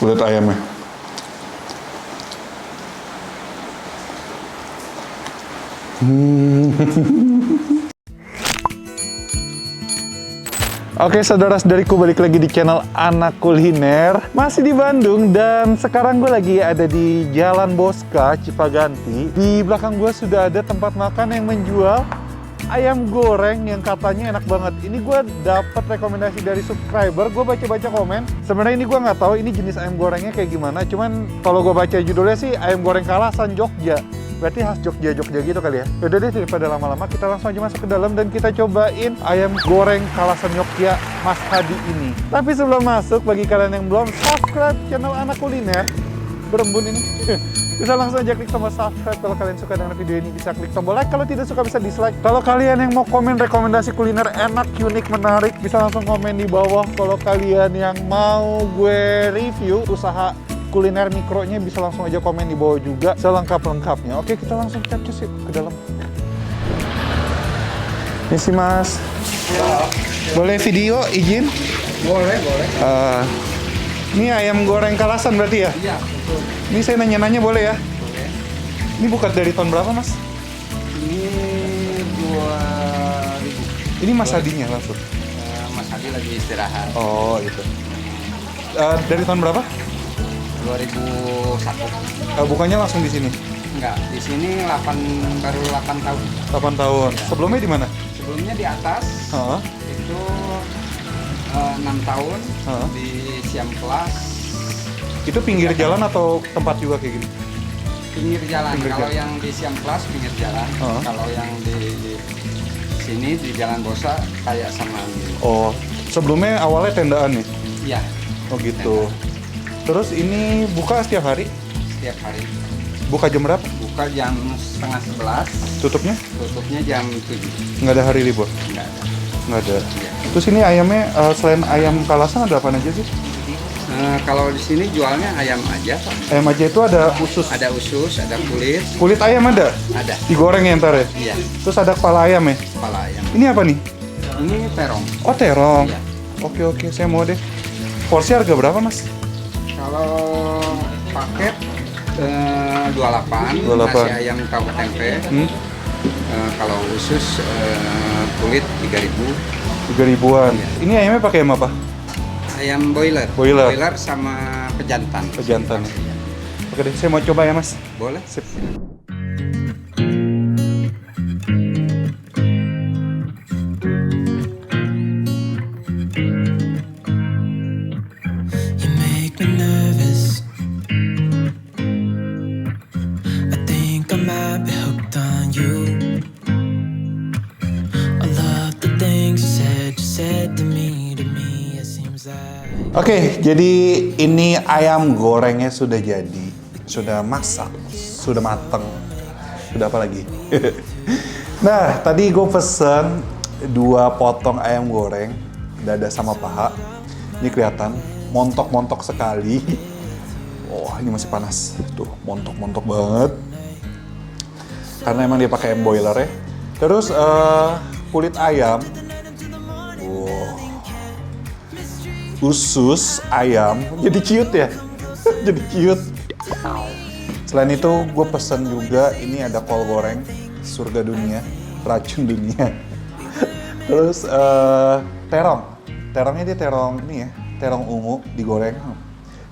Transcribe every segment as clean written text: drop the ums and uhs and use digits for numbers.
kulit ayamnya. Oke saudara-saudariku, balik lagi di channel Anak Kuliner. Masih di Bandung dan sekarang gue lagi ada di Jalan Bosca, Cipaganti. Di belakang gue sudah ada tempat makan yang menjual ayam goreng yang katanya enak banget. Ini gue dapet rekomendasi dari subscriber, gue baca-baca komen. Sebenarnya ini gue nggak tahu ini jenis ayam gorengnya kayak gimana. Cuman kalau gue baca judulnya sih ayam goreng Kalasan Jogja. Berarti khas Jogja-Jogja gitu kali ya. Yaudah deh, daripada lama-lama kita langsung aja masuk ke dalam dan kita cobain ayam goreng Kalasan Jogja Mas Hadi ini. Tapi sebelum masuk, bagi kalian yang belum subscribe channel Anak Kuliner, berembun ini, bisa langsung aja klik tombol subscribe. Kalau kalian suka dengan video ini bisa klik tombol like, kalau tidak suka bisa dislike. Kalau kalian yang mau komen rekomendasi kuliner enak, unik, menarik, bisa langsung komen di bawah. Kalau kalian yang mau gue review usaha kuliner mikronya, bisa langsung aja komen di bawah juga selengkap-lengkapnya. Oke, kita langsung capcus yuk ke dalam. Ini sih Mas. Boleh video izin? Boleh. Ini ayam goreng Kalasan berarti ya? Iya, betul. Ini saya nanya-nanya boleh ya? Boleh. Ini buka dari tahun berapa Mas? Ini 2000. Ini Mas Hadinya langsung? Mas Hadi lagi istirahat. Oh itu. Dari tahun berapa? 2001. Bukannya langsung di sini? Enggak, di sini baru 8 tahun. 8 tahun. Ya. Sebelumnya di mana? Sebelumnya di atas Heeh. itu 6 tahun Heeh. di Siamplas. Itu pinggir jalan atau tempat juga kayak gini? Pinggir jalan. Pinggir Kalau jalan. yang di Siamplas pinggir jalan. Heeh. Kalau yang di sini di Jalan Bosa kayak sama ini. Oh, sebelumnya awalnya tendaan nih? Iya, Oh gitu. Terus ini buka setiap hari? setiap hari. Buka jam berapa? Buka jam setengah 11, Tutupnya? tutupnya jam 7. Nggak ada hari libur? Enggak ada. Nggak ada. Iya. Terus ini ayamnya, selain ayam Kalasan ada apa aja sih? Kalau di sini jualnya ayam aja, Pak. Ayam aja itu ada usus? Ada usus, ada kulit, Kulit ayam ada? ada. Digoreng ya ntar ya? Iya, Terus ada kepala ayam ya? kepala ayam. Ini apa nih? Ini terong. Oh terong. Iya. Oke, saya mau deh. Porsi harga berapa Mas? Kalau paket 28, 28. nasi ayam tahu tempe. Kalau usus kulit 3.000. 3.000-an. Iya. Ini ayamnya pakai ayam apa? Ayam boiler. Boiler. Sama pejantan. Pejantan. Iya. Oke deh, saya mau coba ya Mas. Boleh. Sip. You make me nervous. I think I might be hooked on you. I love the things you said to me, it seems like. Oke, jadi ini ayam gorengnya sudah jadi. Sudah masak, sudah mateng. Sudah apa lagi? Nah, tadi gue pesen 2 potong ayam goreng, dada sama paha. Ini kelihatan montok-montok sekali. Oh, ini masih panas. Tuh, montok-montok banget. Karena emang dia pakai ayam boiler ya. Terus kulit ayam. Wow. Usus ayam. Jadi cute ya. Jadi cute. Selain itu, gue pesen juga ini ada kol goreng surga dunia, racun dunia. Terus terong. Terongnya dia terong ini ya, terong ungu digoreng.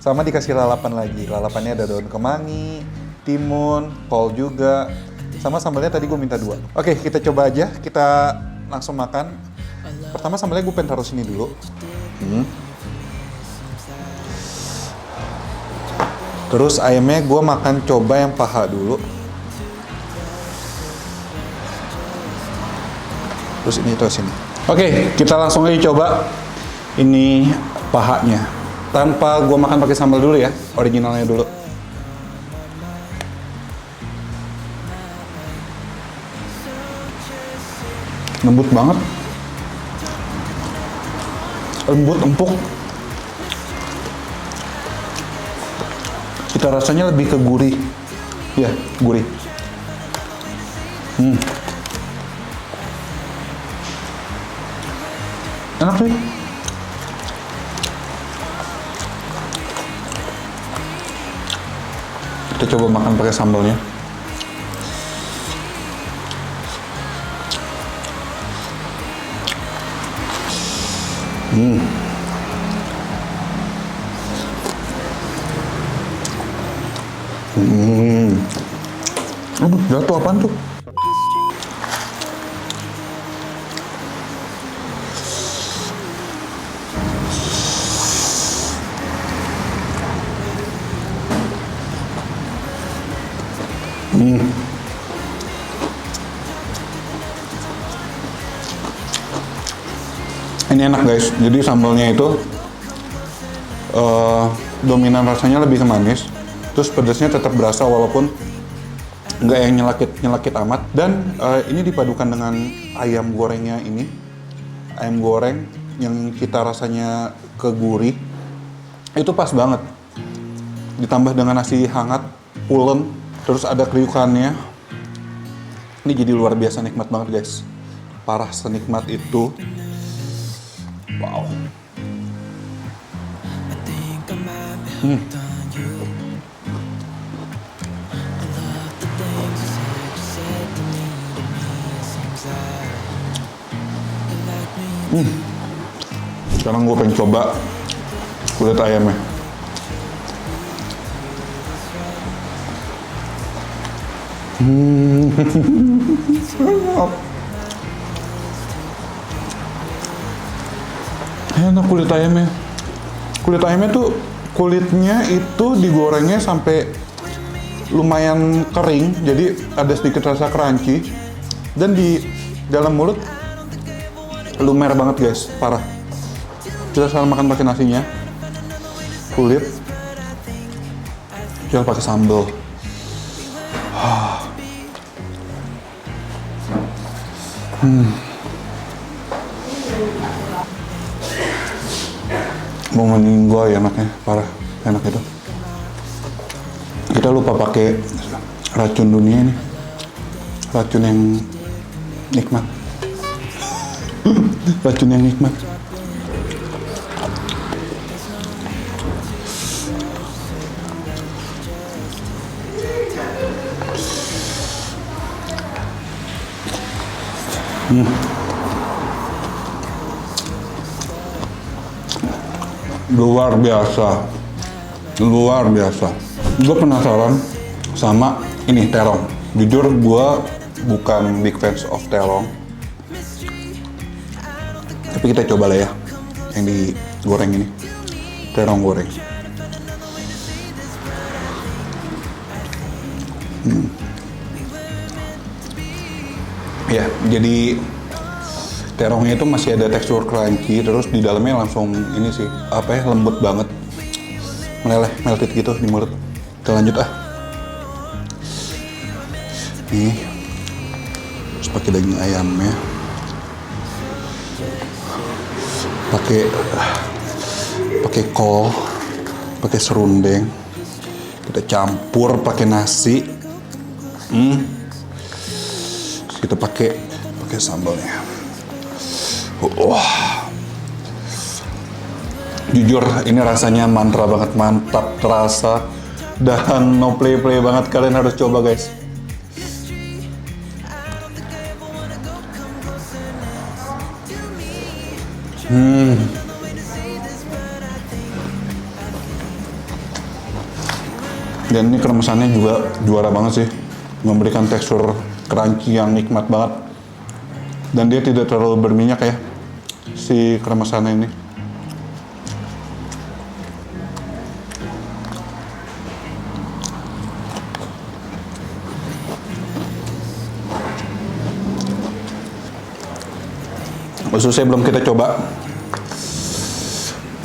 Sama dikasih lalapan lagi. Lalapannya ada daun kemangi, timun, kol juga. Sama sambalnya tadi gue minta 2. Oke, kita coba aja. Kita langsung makan. Pertama sambalnya gue pengen taruh sini dulu. Terus ayamnya gue makan coba yang paha dulu. Terus ini terus sini. Oke, kita langsung aja coba ini pahanya. Tanpa gue makan pakai sambal dulu ya, originalnya dulu. Lembut banget. Lembut, empuk. Kita rasanya lebih ke gurih. Ya, gurih. Enak sih. coba makan pakai sambalnya. Aduh, jatuh apaan tuh? Ini enak guys, jadi sambalnya itu dominan rasanya lebih ke manis, terus pedasnya tetap berasa walaupun nggak yang nyelakit amat. Dan ini dipadukan dengan ayam gorengnya ini, ayam goreng yang kita rasanya kegurih, itu pas banget. Ditambah dengan nasi hangat, pulen, terus ada kriukannya. Ini jadi luar biasa nikmat banget guys, parah senikmat itu. Wow. I think I might be hooked on you. I love the things you said to me. It seems like you like me. Sekarang gue pengen coba kulit ayamnya. Enak kulit ayamnya. Kulit ayamnya tuh kulitnya itu digorengnya sampai lumayan kering, jadi ada sedikit rasa crunchy. Dan di dalam mulut lumer banget guys, parah. Kita sekarang makan pakai nasinya, kulit, kita pakai sambal. Momen gue enaknya, parah, enak itu. Kita lupa pakai racun dunia nih, racun yang nikmat, racun yang nikmat. Luar biasa, luar biasa. Gue penasaran sama ini terong. Jujur gue bukan big fans of terong, tapi kita coba lah ya yang digoreng ini, terong goreng. Ya, jadi terongnya itu masih ada tekstur crunchy, terus di dalamnya langsung ini sih, apa ya, lembut banget, meleleh, melted gitu di mulut. Kita lanjut ah. Nih, terus pakai daging ayamnya, pakai kol, pakai serundeng, kita campur pakai nasi. Kita pakai sambalnya. Wah, jujur ini rasanya mantra banget, mantap terasa, dan no play banget. Kalian harus coba guys. Dan ini kremesannya juga juara banget sih, memberikan tekstur crunchy yang nikmat banget. Dan dia tidak terlalu berminyak ya, si kremesannya ini. Ususnya belum kita coba.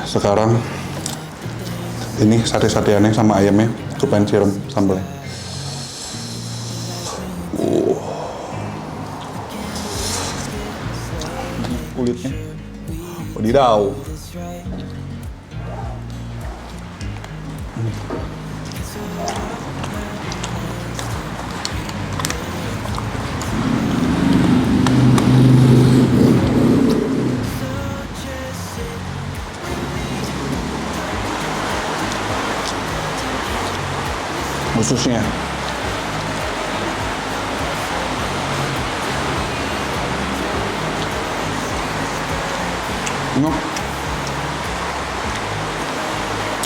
Sekarang ini sate-sateannya sama ayamnya, gue pengen siram sambalnya. Kulitnya, wadidaw. ususnya.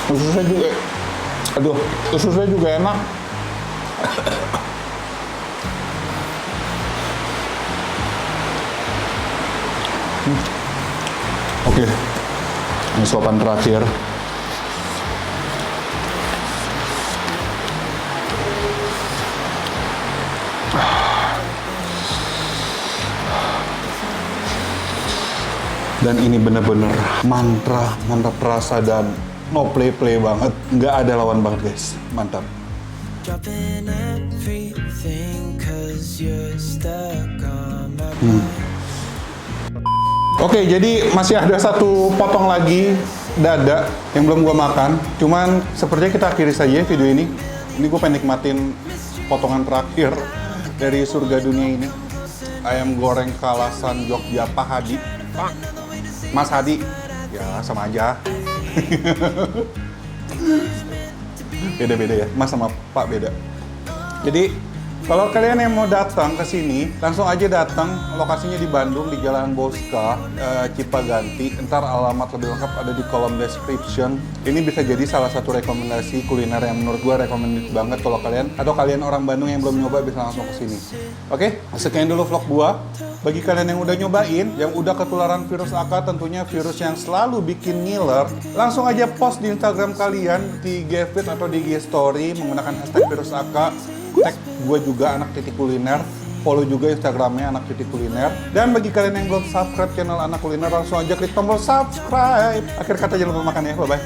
Ususnya juga, ususnya juga enak. Oke, ini suapan terakhir. Dan ini bener-bener mantra rasa dan no play banget. Nggak ada lawan banget guys, mantap. Dropping everything 'cause you're stuck on my mind. Oke, jadi masih ada satu potong lagi dada yang belum gua makan. Cuman sepertinya kita akhiri saja video ini. Ini gue pengen nikmatin potongan terakhir dari surga dunia ini. Ayam goreng Kalasan Jogja Pak Hadi. Mas Hadi. Ya, sama aja. Beda-beda ya, Mas sama Pak beda. Jadi kalau kalian yang mau datang ke sini, langsung aja datang. Lokasinya di Bandung, di Jalan Bosca, Cipaganti. Ntar alamat lebih lengkap ada di kolom description. Ini bisa jadi salah satu rekomendasi kuliner yang menurut gue recommended banget kalau kalian, atau kalian orang Bandung yang belum nyoba bisa langsung ke sini. Oke, sekian dulu vlog gua. Bagi kalian yang udah nyobain, yang udah ketularan virus AK, tentunya virus yang selalu bikin ngiler, langsung aja post di Instagram kalian, di IG feed atau di IG story menggunakan hashtag virus AK. Tag gue juga Anak Titik Kuliner, follow juga Instagramnya Anak Titik Kuliner. Dan bagi kalian yang belum subscribe channel Anak Kuliner, langsung aja klik tombol subscribe. Akhir kata jangan lupa makan ya, bye-bye.